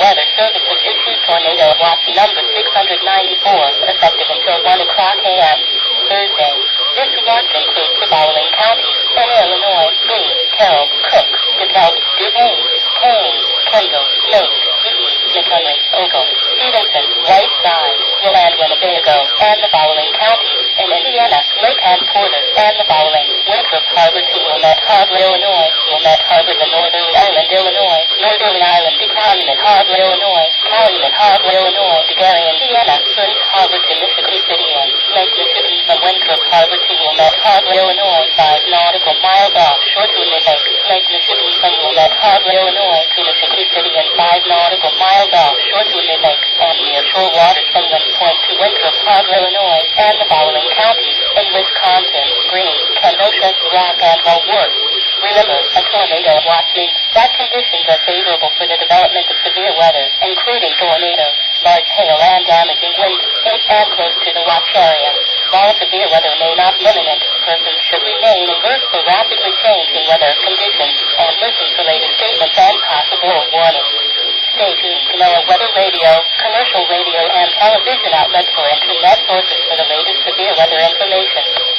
Weather Services issued tornado watch number 694, effective until 1 o'clock a.m. Thursday. This watch includes the following counties: Illinois, Boone, Carroll, Cook, DeKalb, DuPage, Payne, Kendall, Lake, Lee, McHenry, Ogle, Stevenson, Whiteside, Will and Winnebago, and the following counties: in Indiana, Lake and Porter, and the following: Winthrop Harbor to Wilmette Harbor, Illinois, Wilmette Harbor to Northern Ireland, Illinois, Northern Ireland to Calumet Harbor, Illinois, Calumet Harbor, Illinois, to Gary, Indiana, Prince Harbor to Mississippi City, and Lake Mississippi from Winthrop Harbor to Wilmette Harbor, Illinois, 5 nautical miles offshore to Lake Mississippi from Wilmette Harbor, Illinois, to Mississippi City, and 5 nautical miles offshore to Lake, and nearshore waters from Wind Point to Winthrop Harbor, Illinois, and the following counties: in Wisconsin, Green, Kenosha, Rock, and Walworth. Remember, a tornado watch means that conditions are favorable for the development of severe weather, including tornadoes, large hail, and damaging winds, in and close to the watch area. While severe weather may not be imminent, persons should remain alert for rapidly changing weather conditions and listen to latest statements and possible warnings. Stay tuned to NOAA Weather Radio, commercial radio, and television outlet for internet sources for the latest severe weather information.